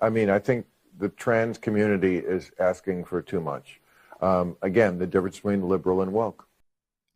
I mean, I think the trans community is asking for too much. Again, the difference between liberal and woke.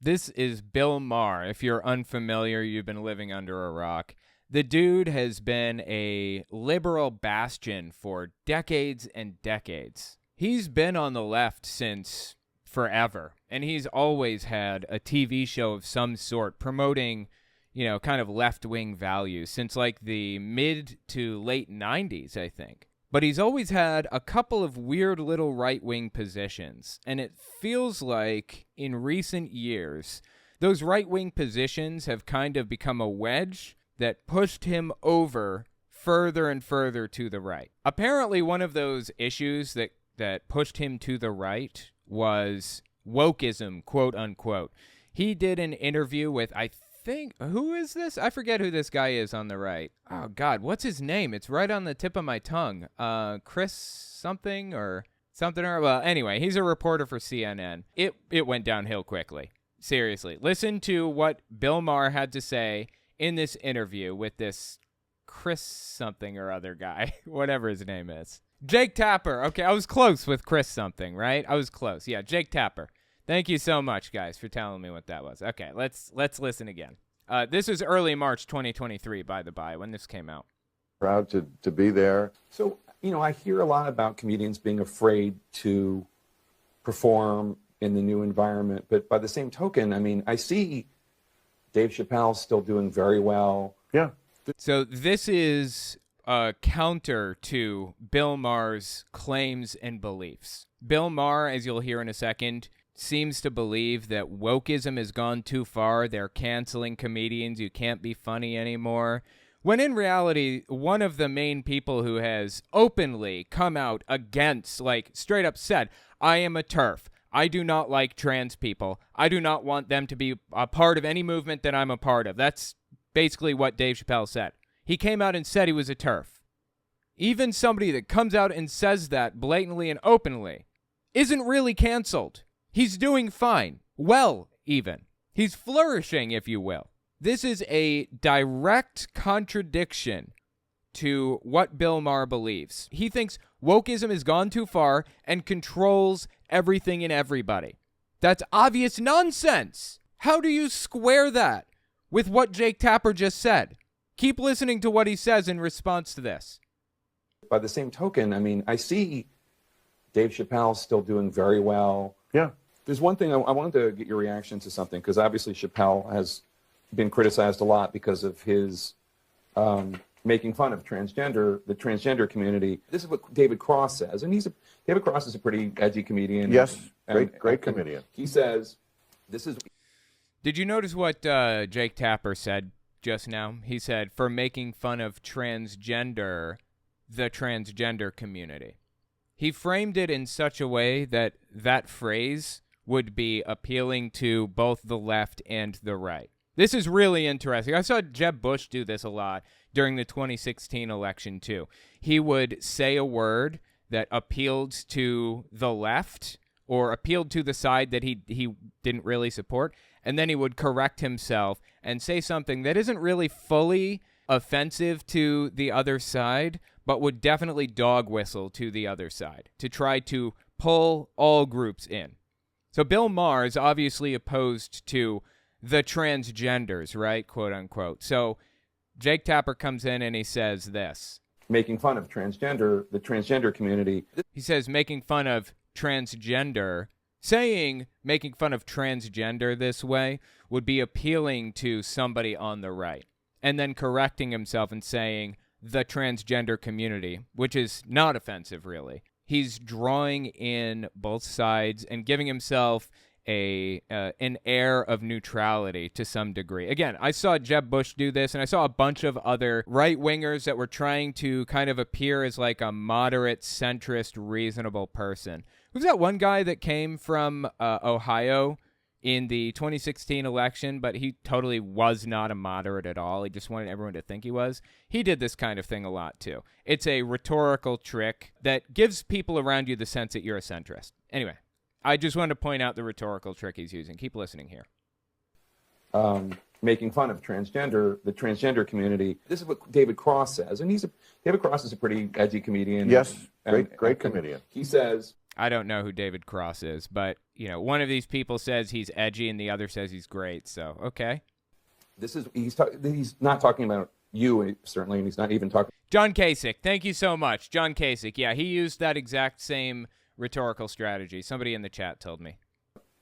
This is Bill Maher. If you're unfamiliar, you've been living under a rock. The dude has been a liberal bastion for decades and decades. He's been on the left since forever, and he's always had a TV show of some sort promoting, kind of left-wing values since like the mid to late 90s, I think. But he's always had a couple of weird little right-wing positions, and it feels like in recent years, those right-wing positions have kind of become a wedge that pushed him over further and further to the right. Apparently, one of those issues that pushed him to the right was wokeism, quote unquote. He did an interview with, I think, who is this? I forget who this guy is on the right. Oh, God, what's his name? It's right on the tip of my tongue. Chris something or something. Well, anyway, he's a reporter for CNN. It went downhill quickly. Seriously. Listen to what Bill Maher had to say in this interview with this Chris something or other guy, whatever his name is. Jake Tapper. Okay, I was close with Chris something, right? I was close. Yeah, Jake Tapper. Thank you so much, guys, for telling me what that was. Okay, let's listen again. This is early March 2023, by the by, when this came out. Proud to be there. So, I hear a lot about comedians being afraid to perform in the new environment. But by the same token, I mean, I see Dave Chappelle still doing very well. Yeah. So this is a counter to Bill Maher's claims and beliefs. Bill Maher, as you'll hear in a second, seems to believe that wokeism has gone too far. They're canceling comedians. You can't be funny anymore. When in reality, one of the main people who has openly come out against, like straight up said, I am a TERF. I do not like trans people. I do not want them to be a part of any movement that I'm a part of. That's basically what Dave Chappelle said. He came out and said he was a TERF. Even somebody that comes out and says that blatantly and openly isn't really canceled. He's doing fine. Well, even. He's flourishing, if you will. This is a direct contradiction to what Bill Maher believes. He thinks wokeism has gone too far and controls everything and everybody. That's obvious nonsense. How do you square that with what Jake Tapper just said? Keep listening to what he says in response to this. By the same token, I mean, I see Dave Chappelle still doing very well. Yeah. There's one thing I wanted to get your reaction to something, because obviously Chappelle has been criticized a lot because of his making fun of the transgender community. This is what David Cross says, and David Cross is a pretty edgy comedian. Yes, great comedian. He says, "This is." Did you notice what Jake Tapper said just now? He said, for making fun of the transgender community. He framed it in such a way that that phrase would be appealing to both the left and the right. This is really interesting. I saw Jeb Bush do this a lot during the 2016 election, too. He would say a word that appealed to the left or appealed to the side that he didn't really support, and then he would correct himself and say something that isn't really fully offensive to the other side, but would definitely dog whistle to the other side to try to pull all groups in. So Bill Maher is obviously opposed to the transgenders, right? Quote unquote. So Jake Tapper comes in and he says this. Making fun of the transgender community. He says making fun of transgender, saying making fun of transgender this way would be appealing to somebody on the right. And then correcting himself and saying the transgender community, which is not offensive, really. He's drawing in both sides and giving himself an air of neutrality to some degree. Again, I saw Jeb Bush do this, and I saw a bunch of other right-wingers that were trying to kind of appear as like a moderate, centrist, reasonable person. Who's that one guy that came from Ohio in the 2016 election, but he totally was not a moderate at all. He just wanted everyone to think he was. He did this kind of thing a lot, too. It's a rhetorical trick that gives people around you the sense that you're a centrist. Anyway, I just wanted to point out the rhetorical trick he's using. Keep listening here. making fun of the transgender community. This is what David Cross says, and David Cross is a pretty edgy comedian. Yes, and great comedian. He says, I don't know who David Cross is, but, one of these people says he's edgy and the other says he's great, so, okay. He's not talking about you, certainly, and he's not even talking. John Kasich, thank you so much. John Kasich, yeah, he used that exact same rhetorical strategy. Somebody in the chat told me.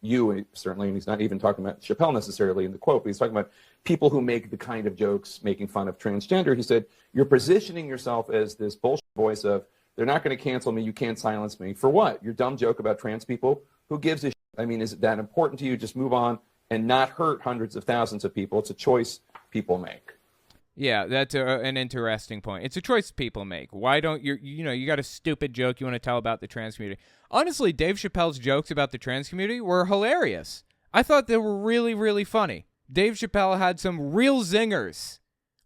You, certainly, and he's not even talking about Chappelle necessarily in the quote, but he's talking about people who make the kind of jokes making fun of transgender. He said, you're positioning yourself as this bullshit voice of, they're not going to cancel me, you can't silence me. For what? Your dumb joke about trans people? Who gives a shit? I mean, is it that important to you? Just move on and not hurt hundreds of thousands of people. It's a choice people make. Yeah, that's an interesting point. It's a choice people make. Why don't you got a stupid joke you want to tell about the trans community. Honestly, Dave Chappelle's jokes about the trans community were hilarious. I thought they were really, really funny. Dave Chappelle had some real zingers.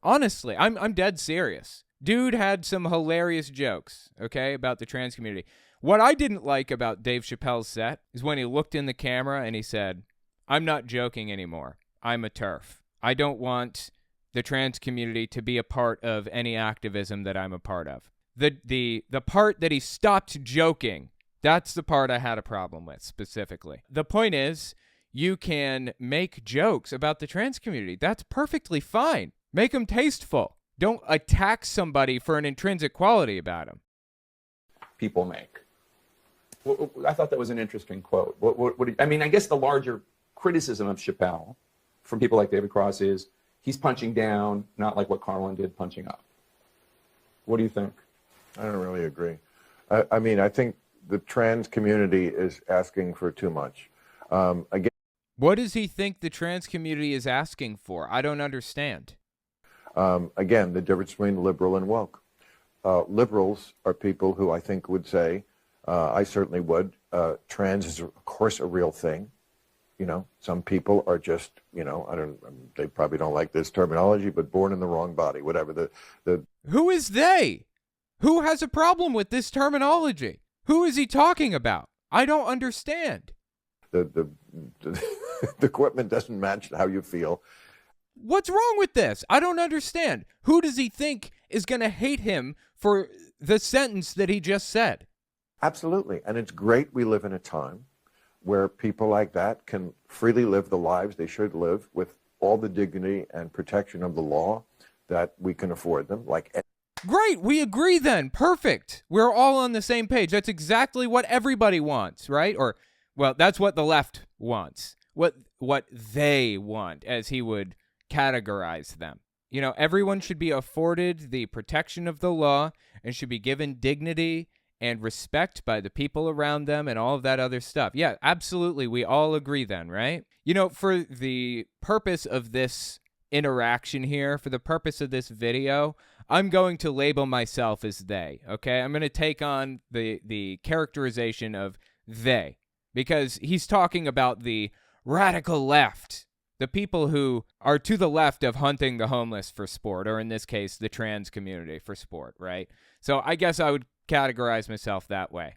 Honestly, I'm dead serious. Dude had some hilarious jokes, okay, about the trans community. What I didn't like about Dave Chappelle's set is when he looked in the camera and he said, I'm not joking anymore. I'm a TERF. I don't want the trans community to be a part of any activism that I'm a part of. The part that he stopped joking, that's the part I had a problem with specifically. The point is, you can make jokes about the trans community. That's perfectly fine. Make them tasteful. Don't attack somebody for an intrinsic quality about them. People make. I thought that was an interesting quote. I guess the larger criticism of Chappelle from people like David Cross is, he's punching down, not like what Carlin did, punching up. What do you think? I don't really agree. I think the trans community is asking for too much. Again, what does he think the trans community is asking for? I don't understand. Again, the difference between liberal and woke. Liberals are people who I think would say, I certainly would, trans is, of course, a real thing. Some people are just, they probably don't like this terminology, but born in the wrong body, whatever. Who is they? Who has a problem with this terminology? Who is he talking about? I don't understand. The equipment doesn't match how you feel. What's wrong with this? I don't understand. Who does he think is going to hate him for the sentence that he just said? Absolutely. And it's great we live in a time where people like that can freely live the lives they should live with all the dignity and protection of the law that we can afford them. Great, we agree then. Perfect. We're all on the same page. That's exactly what everybody wants, right? Well, that's what the left wants. What they want, as he would categorize them. Everyone should be afforded the protection of the law and should be given dignity and respect by the people around them and all of that other stuff. Yeah, absolutely. We all agree then, right? For the purpose of this interaction here, for the purpose of this video, I'm going to label myself as they, okay? I'm going to take on the characterization of they, because he's talking about the radical left, the people who are to the left of hunting the homeless for sport, or in this case, the trans community for sport, right? So I guess I would categorize myself that way.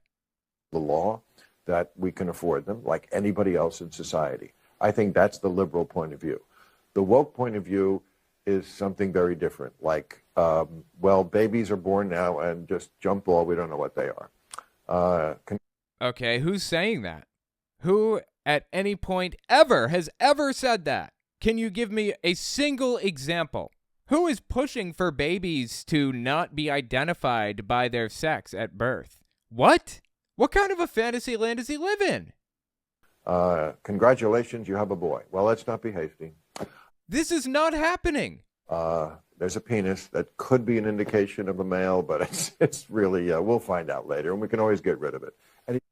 The law that we can afford them like anybody else in society. I think that's the liberal point of view. The woke point of view is something very different. Babies are born now and just jump ball, we don't know what they are. Okay, who's saying that? Who at any point ever has ever said that? Can you give me a single example? Who is pushing for babies to not be identified by their sex at birth? What? What kind of a fantasy land does he live in? Congratulations, you have a boy. Well, let's not be hasty. This is not happening. There's a penis that could be an indication of a male, but it's really, we'll find out later, and we can always get rid of it.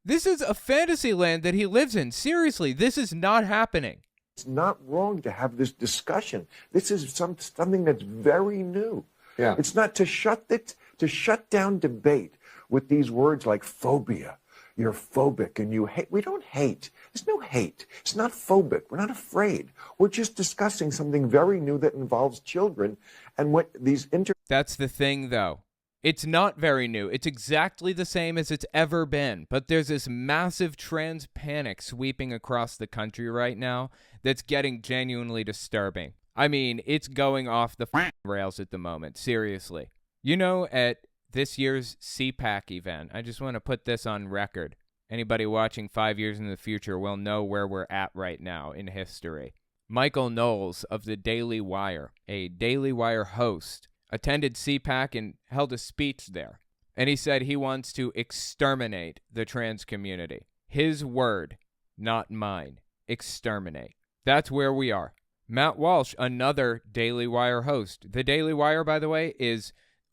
This is a fantasy land that he lives in. Seriously, this is not happening. It's not wrong to have this discussion. This is something that's very new. Yeah. It's not to shut down debate with these words like phobia. You're phobic and you hate. We don't hate. There's no hate. It's not phobic. We're not afraid. We're just discussing something very new that involves children and what these That's the thing, though. It's not very new. It's exactly the same as it's ever been. But there's this massive trans panic sweeping across the country right now that's getting genuinely disturbing. I mean, it's going off the rails at the moment, seriously. You know, at this year's CPAC event, I just want to put this on record. Anybody watching 5 years in the future will know where we're at right now in history. Michael Knowles of the Daily Wire, a Daily Wire host, attended CPAC and held a speech there. And he said he wants to exterminate the trans community. His word, not mine. Exterminate. That's where we are. Matt Walsh, another Daily Wire host. The Daily Wire, by the way, is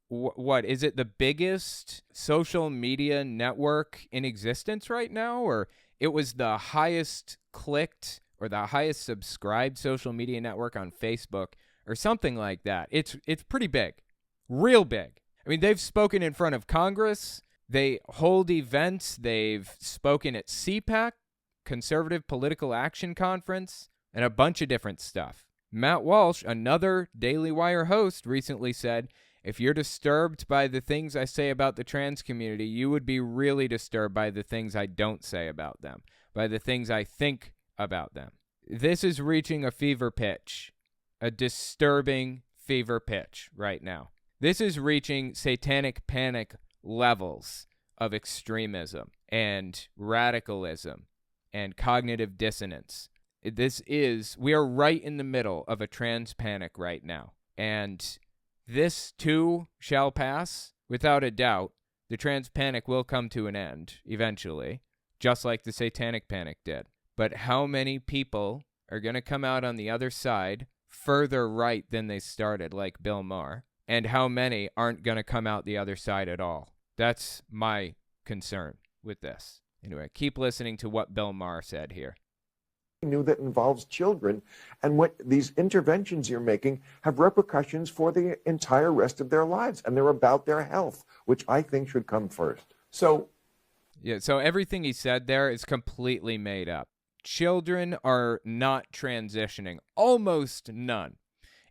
what? Is it the biggest social media network in existence right now? Or it was the highest clicked or the highest subscribed social media network on Facebook or something like that. It's pretty big. Real big. I mean, they've spoken in front of Congress. They hold events. They've spoken at CPAC, Conservative Political Action Conference, and a bunch of different stuff. Matt Walsh, another Daily Wire host, recently said, if you're disturbed by the things I say about the trans community, you would be really disturbed by the things I don't say about them, by the things I think about them. This is reaching a fever pitch, a disturbing fever pitch right now. This is reaching satanic panic levels of extremism and radicalism and cognitive dissonance. We are right in the middle of a trans panic right now. And this too shall pass, without a doubt. The trans panic will come to an end eventually, just like the satanic panic did. But how many people are going to come out on the other side further right than they started, like Bill Maher? And how many aren't going to come out the other side at all? That's my concern with this. Anyway, keep listening to what Bill Maher said here. New that involves children, and what these interventions you're making have repercussions for the entire rest of their lives, and they're about their health, which I think should come first. So everything he said there is completely made up. Children are not transitioning, almost none,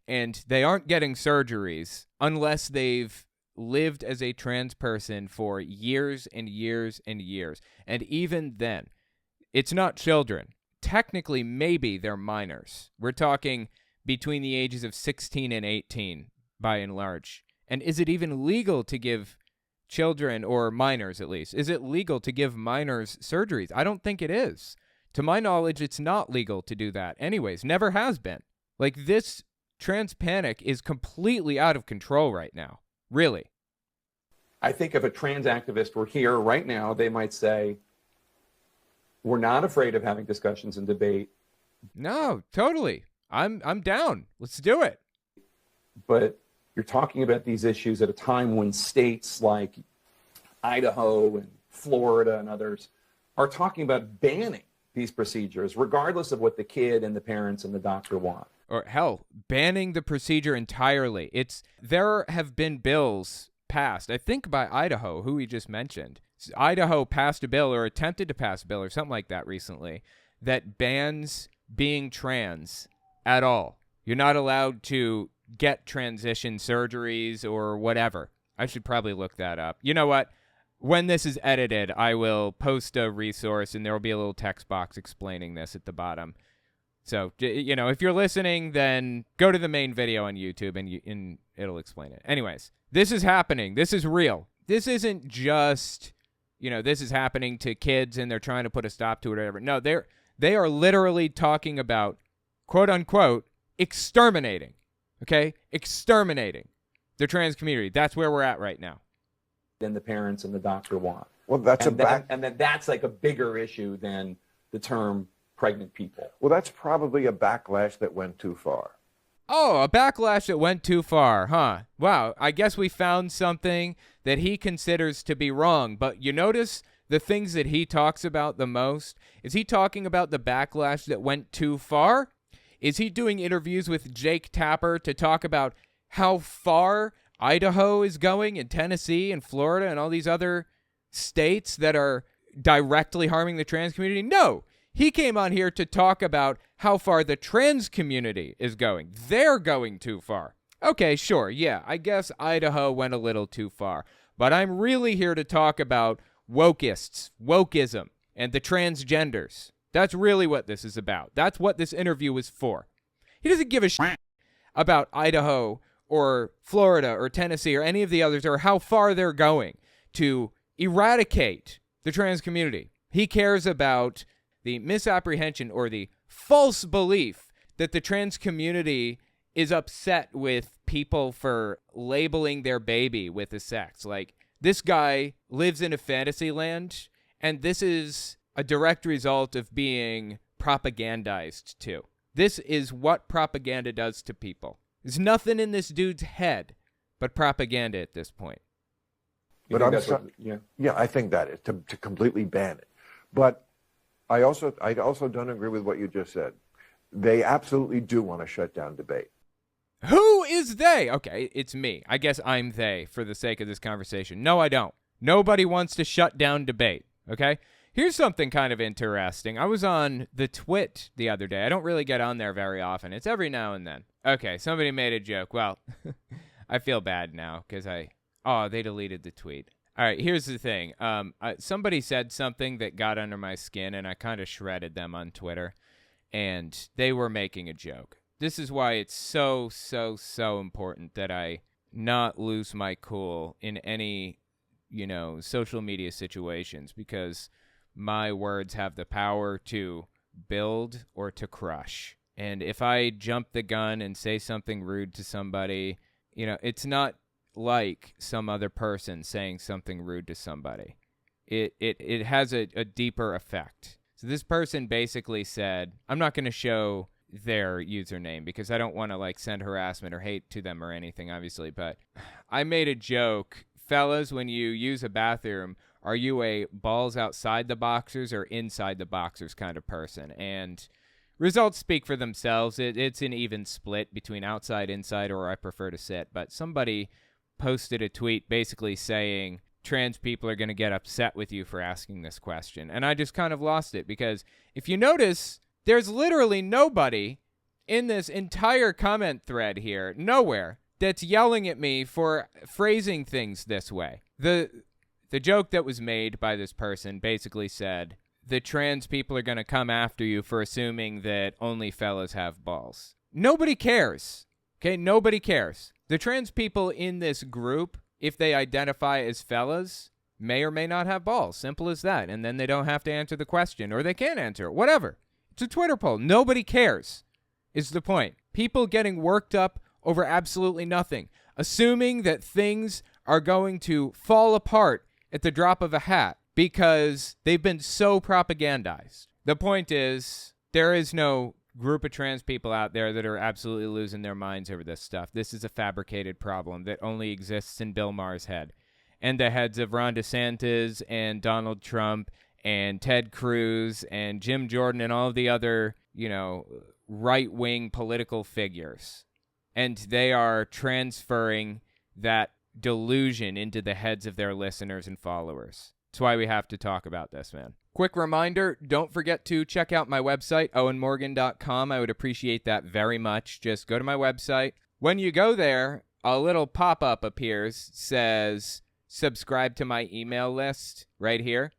and they aren't getting surgeries unless they've lived as a trans person for years and years and years, and even then, it's not children. Technically, maybe they're minors. We're talking between the ages of 16 and 18, by and large. And is it even legal to give children, or minors at least, is it legal to give minors surgeries? I don't think it is. To my knowledge, it's not legal to do that anyways. Never has been. Like, this trans panic is completely out of control right now. Really. I think if a trans activist were here right now, they might say, we're not afraid of having discussions and debate. No, totally. I'm down. Let's do it. But you're talking about these issues at a time when states like Idaho and Florida and others are talking about banning these procedures, regardless of what the kid and the parents and the doctor want. Or hell, banning the procedure entirely. There have been bills passed, I think by Idaho, who we just mentioned. Idaho passed a bill, or attempted to pass a bill, or something like that recently, that bans being trans at all. You're not allowed to get transition surgeries or whatever. I should probably look that up. You know what? When this is edited, I will post a resource, and there will be a little text box explaining this at the bottom. So, if you're listening, then go to the main video on YouTube, and it'll explain it. Anyways, this is happening. This is real. This isn't just... this is happening to kids and they're trying to put a stop to it or whatever. No, they are literally talking about, quote unquote, exterminating. Okay? Exterminating the trans community. That's where we're at right now. Than the parents and the doctor want. Well, that's that's like a bigger issue than the term pregnant people. Well, that's probably a backlash that went too far. Oh, a backlash that went too far, huh? Wow, I guess we found something that he considers to be wrong. But you notice the things that he talks about the most? Is he talking about the backlash that went too far? Is he doing interviews with Jake Tapper to talk about how far Idaho is going, and Tennessee and Florida and all these other states that are directly harming the trans community? No. He came on here to talk about how far the trans community is going. They're going too far. Okay, sure, yeah, I guess Idaho went a little too far. But I'm really here to talk about wokeists, wokeism, and the transgenders. That's really what this is about. That's what this interview was for. He doesn't give a shit about Idaho or Florida or Tennessee or any of the others, or how far they're going to eradicate the trans community. He cares about the misapprehension or the false belief that the trans community is upset with people for labeling their baby with a sex. Like, this guy lives in a fantasy land, and this is a direct result of being propagandized too. This is what propaganda does to people. There's nothing in this dude's head but propaganda at this point. You But think that's what- yeah, I think that is to completely ban it. But I also don't agree with what you just said. They absolutely do want to shut down debate. Who is they? Okay, it's me. I guess I'm they for the sake of this conversation. No, I don't. Nobody wants to shut down debate, okay? Here's something kind of interesting. I was on the Twit the other day. I don't really get on there very often. It's every now and then. Okay, somebody made a joke. Well, I feel bad now because they deleted the tweet. All right, here's the thing. Somebody said something that got under my skin, and I kind of shredded them on Twitter, and they were making a joke. This is why it's so important that I not lose my cool in any, social media situations, because my words have the power to build or to crush. And if I jump the gun and say something rude to somebody, it's not like some other person saying something rude to somebody. It has a deeper effect. So this person basically said, I'm not going to show their username because I don't want to send harassment or hate to them or anything, obviously, but I made a joke. Fellas, when you use a bathroom, are you a balls outside the boxers or inside the boxers kind of person? And results speak for themselves. It's an even split between outside, inside, or I prefer to sit. But somebody posted a tweet basically saying trans people are going to get upset with you for asking this question. And I just kind of lost it because if you notice, there's literally nobody in this entire comment thread here, nowhere, that's yelling at me for phrasing things this way. The joke that was made by this person basically said, the trans people are going to come after you for assuming that only fellas have balls. Nobody cares. Okay, nobody cares. The trans people in this group, if they identify as fellas, may or may not have balls. Simple as that. And then they don't have to answer the question, or they can't answer it. Whatever. It's a Twitter poll. Nobody cares, is the point. People getting worked up over absolutely nothing, assuming that things are going to fall apart at the drop of a hat because they've been so propagandized. The point is, there is no group of trans people out there that are absolutely losing their minds over this stuff. This is a fabricated problem that only exists in Bill Maher's head and the heads of Ron DeSantis and Donald Trump and Ted Cruz and Jim Jordan and all of the other, right-wing political figures. And they are transferring that delusion into the heads of their listeners and followers. That's why we have to talk about this, man. Quick reminder, don't forget to check out my website, owenmorgan.com. I would appreciate that very much. Just go to my website. When you go there, a little pop-up appears, says, subscribe to my email list right here.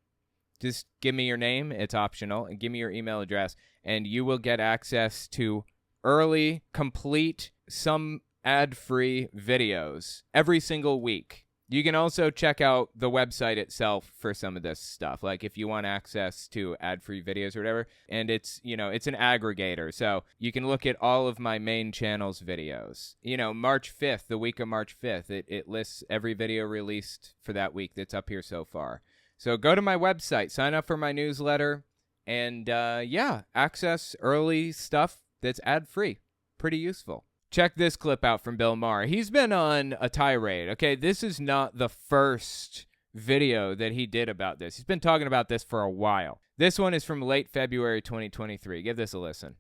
Just give me your name. It's optional. And give me your email address. And you will get access to early, complete, some ad-free videos every single week. You can also check out the website itself for some of this stuff, like if you want access to ad-free videos or whatever. And it's, it's an aggregator, so you can look at all of my main channel's videos. March 5th, the week of March 5th, it lists every video released for that week that's up here so far. So go to my website, sign up for my newsletter, and access early stuff that's ad-free. Pretty useful. Check this clip out from Bill Maher. He's been on a tirade. Okay, this is not the first video that he did about this. He's been talking about this for a while. This one is from late February 2023. Give this a listen.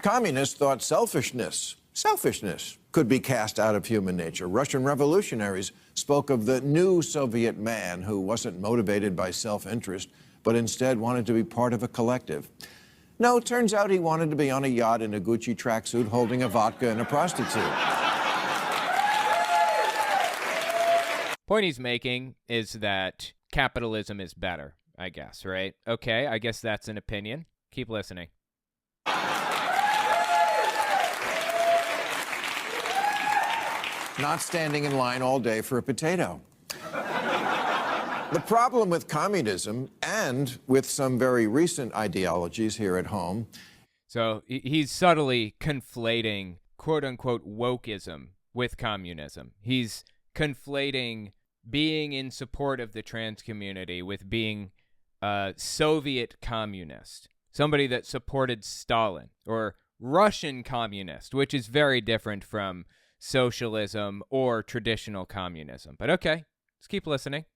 Communists thought selfishness could be cast out of human nature. Russian revolutionaries spoke of the new Soviet man who wasn't motivated by self-interest, but instead wanted to be part of a collective. No, turns out he wanted to be on a yacht in a Gucci tracksuit holding a vodka and a prostitute. Point he's making is that capitalism is better, I guess, right? Okay, I guess that's an opinion. Keep listening. not standing in line all day for a potato. The problem with communism and with some very recent ideologies here at home. So he's subtly conflating quote-unquote wokeism with communism. He's conflating being in support of the trans community with being a Soviet communist, somebody that supported Stalin, or Russian communist, which is very different from socialism or traditional communism. But okay, let's keep listening.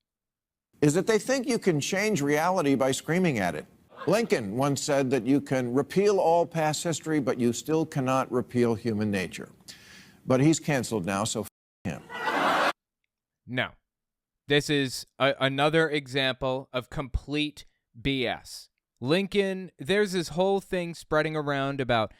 Is that they think you can change reality by screaming at it. Lincoln once said that you can repeal all past history, but you still cannot repeal human nature. But he's canceled now, so him. No. This is another example of complete BS. Lincoln, there's this whole thing spreading around about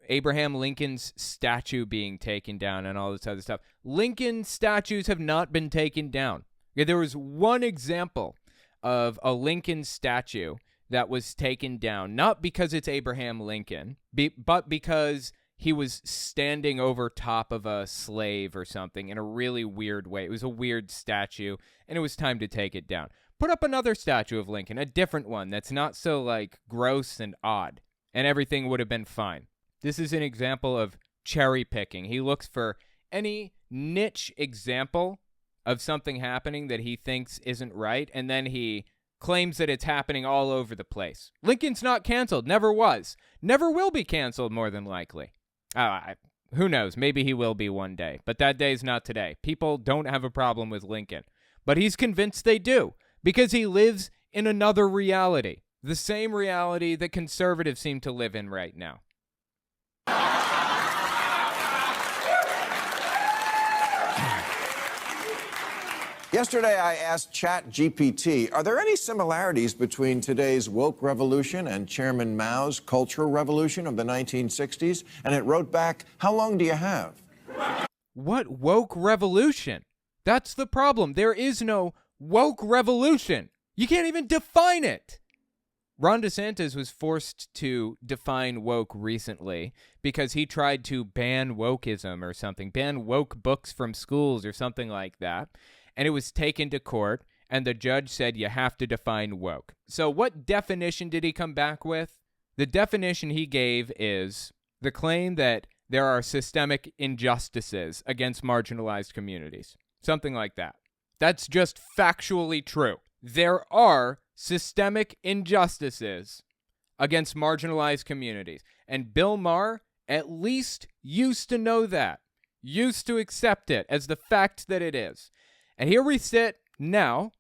Abraham Lincoln's statue being taken down and all this other stuff. Lincoln statues have not been taken down. There was one example of a Lincoln statue that was taken down, not because it's Abraham Lincoln, but because he was standing over top of a slave or something in a really weird way. It was a weird statue, and it was time to take it down. Put up another statue of Lincoln, a different one that's not so, like, gross and odd, and everything would have been fine. This is an example of cherry picking. He looks for any niche example of something happening that he thinks isn't right, and then he claims that it's happening all over the place. Lincoln's not canceled, never was, never will be canceled, more than likely. Who knows, maybe he will be one day, but that day's not today. People don't have a problem with Lincoln, but he's convinced they do, because he lives in another reality, the same reality that conservatives seem to live in right now. Yesterday, I asked ChatGPT, are there any similarities between today's woke revolution and Chairman Mao's Cultural Revolution of the 1960s? And it wrote back, how long do you have? What woke revolution? That's the problem. There is no woke revolution. You can't even define it. Ron DeSantis was forced to define woke recently because he tried to ban wokeism or something, ban woke books from schools or something like that. And it was taken to court, and the judge said you have to define woke. So what definition did he come back with? The definition he gave is the claim that there are systemic injustices against marginalized communities. Something like that. That's just factually true. There are systemic injustices against marginalized communities. And Bill Maher at least used to know that, used to accept it as the fact that it is. And here we sit now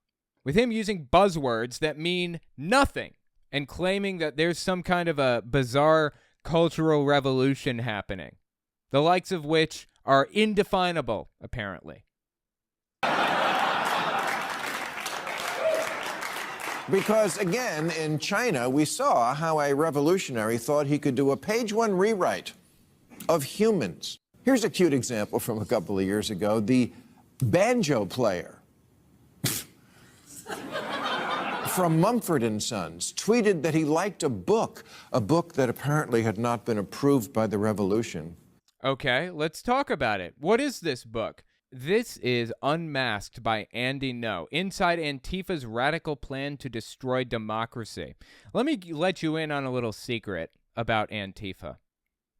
with him using buzzwords that mean nothing and claiming that there's some kind of a bizarre cultural revolution happening, the likes of which are indefinable, apparently. Because, again, in China, we saw how a revolutionary thought he could do a page-one rewrite of humans. Here's a cute example from a couple of years ago. The banjo player from Mumford & Sons tweeted that he liked a book that apparently had not been approved by the revolution. Okay, let's talk about it. What is this book? This is Unmasked by Andy No, Inside Antifa's Radical Plan to Destroy Democracy. Let me let you in on a little secret about Antifa.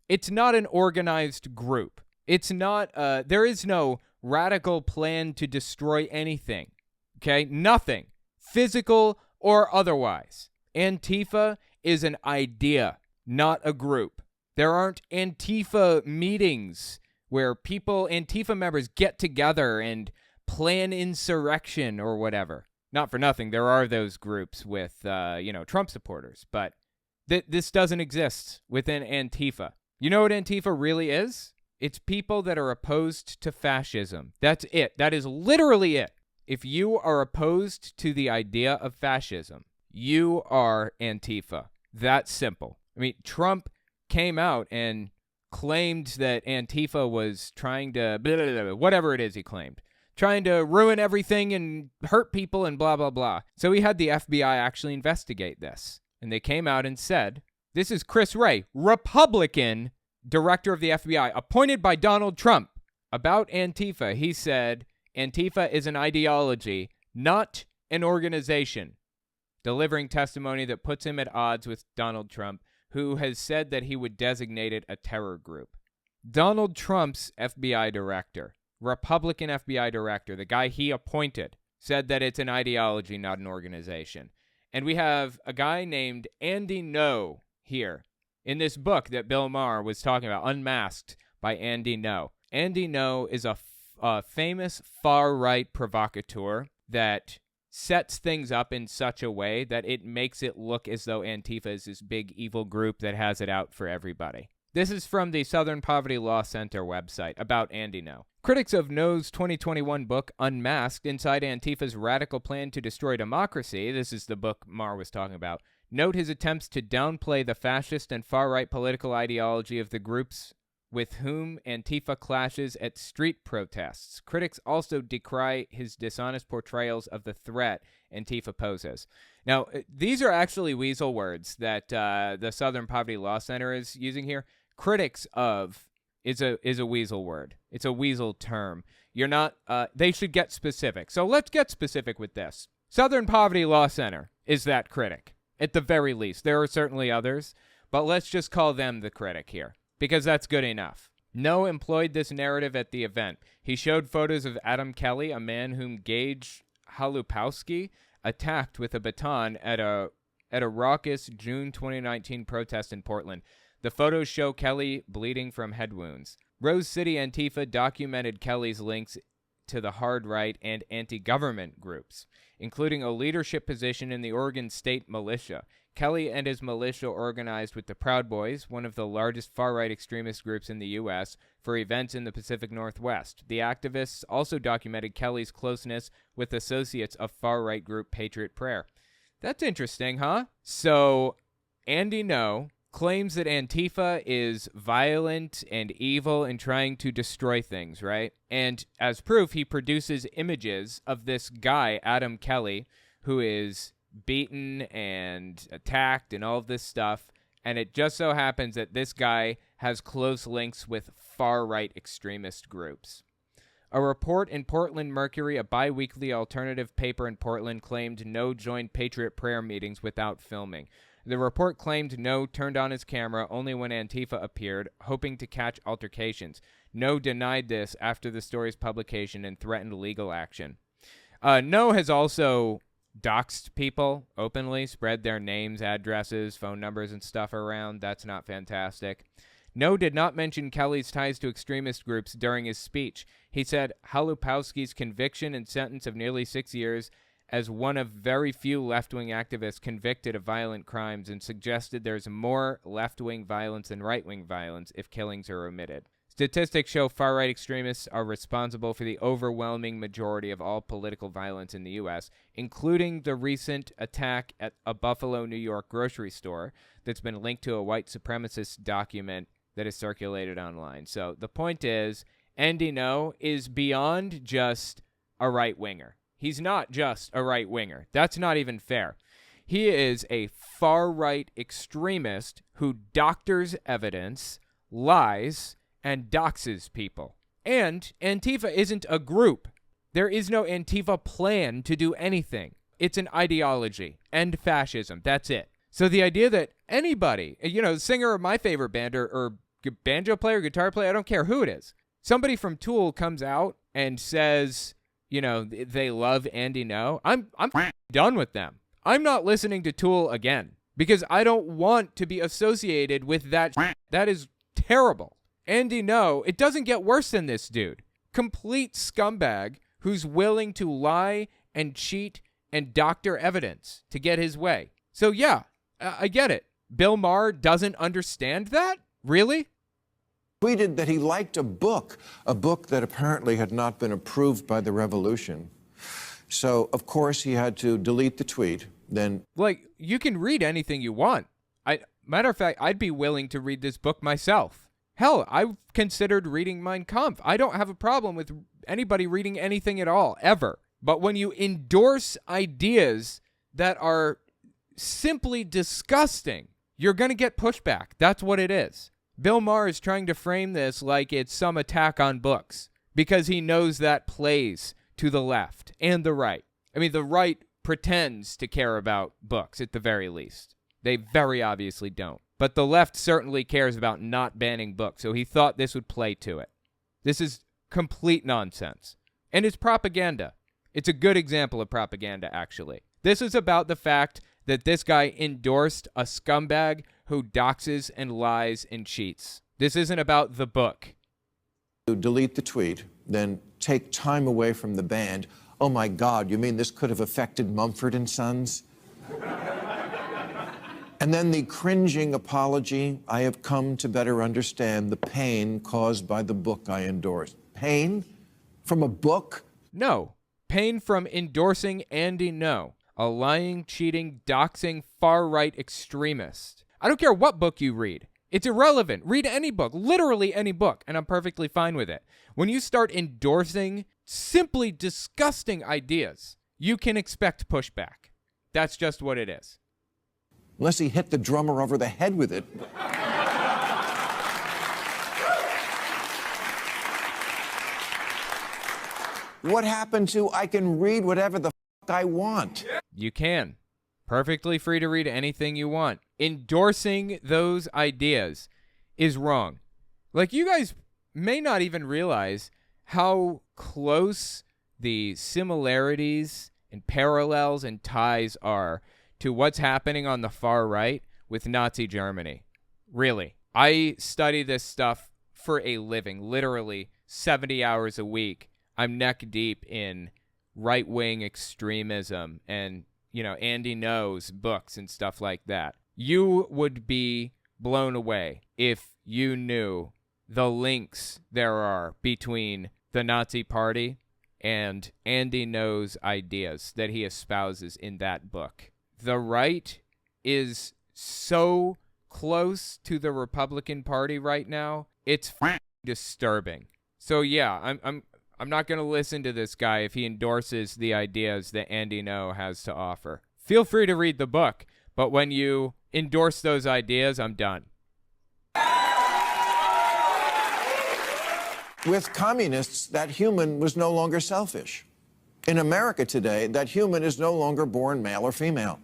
It's not an organized group. It's not, there is no radical plan to destroy anything, okay? Nothing, physical or otherwise. Antifa is an idea, not a group. There aren't Antifa meetings where Antifa members get together and plan insurrection or whatever. Not for nothing, there are those groups with, Trump supporters, but this doesn't exist within Antifa. You know what Antifa really is? It's people that are opposed to fascism. That's it. That is literally it. If you are opposed to the idea of fascism, you are Antifa. That's simple. I mean, Trump came out and claimed that Antifa was trying to, blah, blah, blah, whatever it is he claimed, trying to ruin everything and hurt people and blah, blah, blah. So he had the FBI actually investigate this. And they came out and said, this is Chris Wray, Republican director of the FBI, appointed by Donald Trump, About Antifa, he said, Antifa is an ideology, not an organization, delivering testimony that puts him at odds with Donald Trump, who has said that he would designate it a terror group. Donald Trump's FBI director, Republican FBI director, the guy he appointed, said that it's an ideology, not an organization. And we have a guy named Andy Ngo here in this book that Bill Maher was talking about, Unmasked by Andy Ngo. Andy Ngo is a famous far-right provocateur that sets things up in such a way that it makes it look as though Antifa is this big evil group that has it out for everybody. This is from the Southern Poverty Law Center website about Andy Ngo. Critics of Ngo's 2021 book, Unmasked, Inside Antifa's Radical Plan to Destroy Democracy, this is the book Maher was talking about, note his attempts to downplay the fascist and far-right political ideology of the groups with whom Antifa clashes at street protests. Critics also decry his dishonest portrayals of the threat Antifa poses. Now, these are actually weasel words that the Southern Poverty Law Center is using here. Critics of is a weasel word. It's a weasel term. You're not. They should get specific. So let's get specific with this. Southern Poverty Law Center is that critic, at the very least. There are certainly others, but let's just call them the critic here, because that's good enough. Ngo employed this narrative at the event. He showed photos of Adam Kelly, a man whom Gage Halupowski attacked with a baton at a raucous June 2019 protest in Portland. The photos show Kelly bleeding from head wounds. Rose City Antifa documented Kelly's links to the hard right and anti-government groups, including a leadership position in the Oregon State Militia. Kelly and his militia organized with the Proud Boys, one of the largest far-right extremist groups in the U.S., for events in the Pacific Northwest. The activists also documented Kelly's closeness with associates of far-right group Patriot Prayer. That's interesting, huh? So, Andy Ngo claims that Antifa is violent and evil and trying to destroy things, right? And as proof, he produces images of this guy, Adam Kelly, who is beaten and attacked and all of this stuff. And it just so happens that this guy has close links with far-right extremist groups. A report in Portland Mercury, a bi-weekly alternative paper in Portland, claimed Ngo joined Patriot Prayer meetings without filming. The report claimed Ngo turned on his camera only when Antifa appeared, hoping to catch altercations. Ngo denied this after the story's publication and threatened legal action. Ngo has also doxed people openly, spread their names, addresses, phone numbers, and stuff around. That's not fantastic. Ngo did not mention Kelly's ties to extremist groups during his speech. He said Halupowski's conviction and sentence of nearly 6 years as one of very few left-wing activists convicted of violent crimes, and suggested there's more left-wing violence than right-wing violence if killings are omitted. Statistics show far-right extremists are responsible for the overwhelming majority of all political violence in the U.S., including the recent attack at a Buffalo, New York grocery store that's been linked to a white supremacist document that is circulated online. So the point is, Andy Ngo is beyond just a right-winger. He's not just a right-winger. That's not even fair. He is a far-right extremist who doctors evidence, lies, and doxes people. And Antifa isn't a group. There is no Antifa plan to do anything. It's an ideology and fascism. That's it. So the idea that anybody, singer of my favorite band or banjo player, guitar player, I don't care who it is, somebody from Tool comes out and says, they love Andy Ngo, I'm done with them. I'm not listening to Tool again because I don't want to be associated with that. That is terrible. Andy Ngo, it doesn't get worse than this dude. Complete scumbag who's willing to lie and cheat and doctor evidence to get his way. So yeah, I get it. Bill Maher doesn't understand that? Really? Tweeted that he liked a book that apparently had not been approved by the revolution. So, of course, he had to delete the tweet. Then, you can read anything you want. Matter of fact, I'd be willing to read this book myself. Hell, I've considered reading Mein Kampf. I don't have a problem with anybody reading anything at all, ever. But when you endorse ideas that are simply disgusting, you're going to get pushback. That's what it is. Bill Maher is trying to frame this like it's some attack on books. because he knows that plays to the left and the right. I mean, the right pretends to care about books at the very least. They very obviously don't. But the left certainly cares about not banning books, so he thought this would play to it. This is complete nonsense. And it's propaganda. It's a good example of propaganda, actually. This is about the fact that this guy endorsed a scumbag who doxes and lies and cheats. This isn't about the book. To delete the tweet, then take time away from the band. Oh my God, you mean this could have affected Mumford and Sons? And then the cringing apology. I have come to better understand the pain caused by the book I endorsed. Pain? From a book? No. Pain from endorsing Andy No, a lying, cheating, doxing, far-right extremist. I don't care what book you read. It's irrelevant. Read any book, literally any book, and I'm perfectly fine with it. When you start endorsing simply disgusting ideas, you can expect pushback. That's just what it is. Unless he hit the drummer over the head with it. What happened to I can read whatever the f I want? You can. Perfectly free to read anything you want. Endorsing those ideas is wrong. Like, you guys may not even realize how close the similarities and parallels and ties are to what's happening on the far right with Nazi Germany. Really. I study this stuff for a living, literally 70 hours a week. I'm neck deep in right-wing extremism and, Andy No's books and stuff like that. You would be blown away if you knew the links there are between the Nazi Party and Andy No's ideas that he espouses in that book. The right is so close to the Republican Party right now, it's disturbing. So yeah, I'm not going to listen to this guy if he endorses the ideas that Andy No has to offer. Feel free to read the book, but when you endorse those ideas, I'm done. With communists, that human was no longer selfish. In America today, that human is no longer born male or female.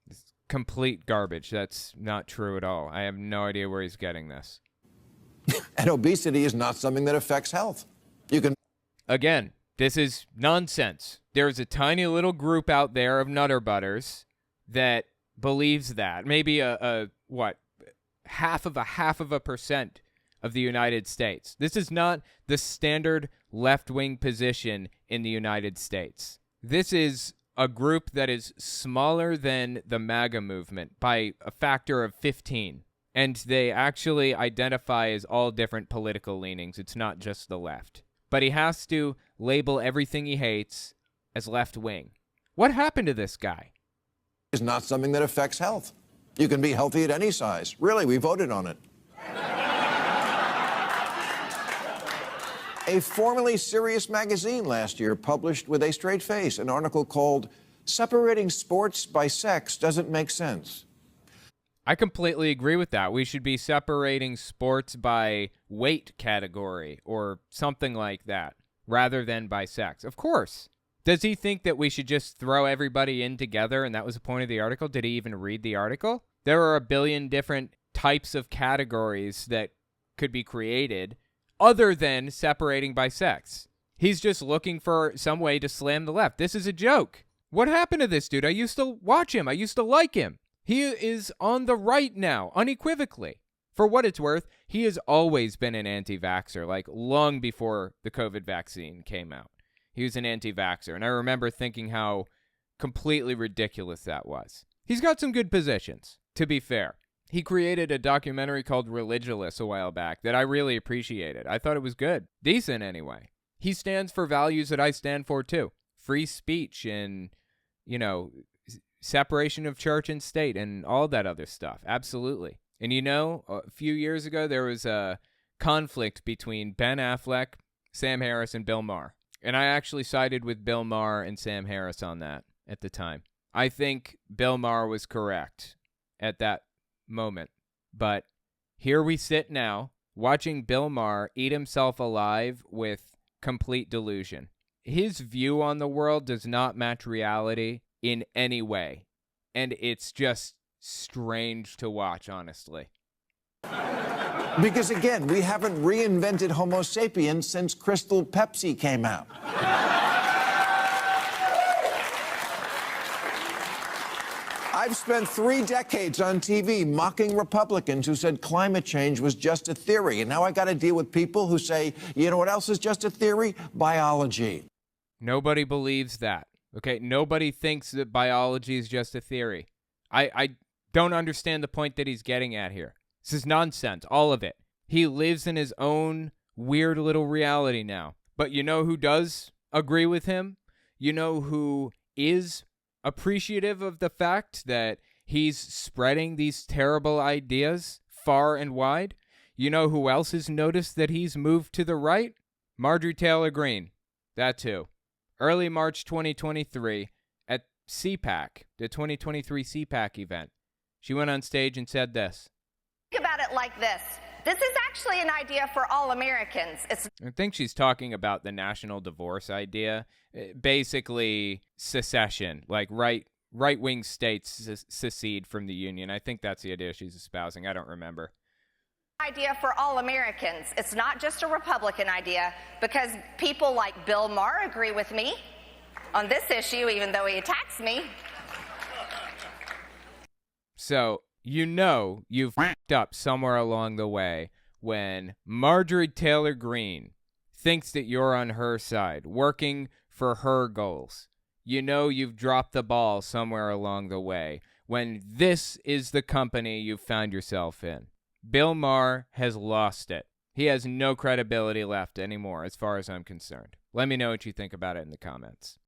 It's complete garbage. That's not true at all. I have no idea where he's getting this. And obesity is not something that affects health. You can... Again, this is nonsense. There's a tiny little group out there of nutter butters that believes that. Maybe half of a percent of the United States. This is not the standard left-wing position in the United States. This is a group that is smaller than the MAGA movement by a factor of 15. And they actually identify as all different political leanings. It's not just the left. But he has to label everything he hates as left-wing. What happened to this guy? Is not something that affects health. You can be healthy at any size. Really, we voted on it. A formerly serious magazine last year published with a straight face an article called "Separating Sports by Sex Doesn't Make Sense." I completely agree with that. We should be separating sports by weight category or something like that rather than by sex. Of course. Does he think that we should just throw everybody in together and that was the point of the article? Did he even read the article? There are a billion different types of categories that could be created other than separating by sex. He's just looking for some way to slam the left. This is a joke. What happened to this dude? I used to watch him. I used to like him. He is on the right now, unequivocally. For what it's worth, he has always been an anti-vaxxer, like long before the COVID vaccine came out. He was an anti-vaxxer, and I remember thinking how completely ridiculous that was. He's got some good positions, to be fair. He created a documentary called Religulous a while back that I really appreciated. I thought it was good. Decent, anyway. He stands for values that I stand for, too. Free speech and, separation of church and state and all that other stuff. Absolutely. And a few years ago, there was a conflict between Ben Affleck, Sam Harris, and Bill Maher. And I actually sided with Bill Maher and Sam Harris on that at the time. I think Bill Maher was correct at that moment. But here we sit now, watching Bill Maher eat himself alive with complete delusion. His view on the world does not match reality in any way. And it's just strange to watch, honestly. Because again, we haven't reinvented Homo sapiens since Crystal Pepsi came out. I've spent 3 decades on TV mocking Republicans who said climate change was just a theory. And now I got to deal with people who say, you know what else is just a theory? Biology. Nobody believes that. Okay, nobody thinks that biology is just a theory. I don't understand the point that he's getting at here. This is nonsense, all of it. He lives in his own weird little reality now. But you know who does agree with him? You know who is appreciative of the fact that he's spreading these terrible ideas far and wide? You know who else has noticed that he's moved to the right? Marjorie Taylor Greene. That too. Early March 2023 at CPAC, the 2023 CPAC event. She went on stage and said this. Think about it like this. This is actually an idea for all Americans. I think she's talking about the national divorce idea. Basically, secession, like right-wing states secede from the Union. I think that's the idea she's espousing. I don't remember. Idea for all Americans. It's not just a Republican idea, because people like Bill Maher agree with me on this issue, even though he attacks me. So, you know you've f***ed up somewhere along the way when Marjorie Taylor Greene thinks that you're on her side, working for her goals. You know you've dropped the ball somewhere along the way when this is the company you've found yourself in. Bill Maher has lost it. He has no credibility left anymore, as far as I'm concerned. Let me know what you think about it in the comments.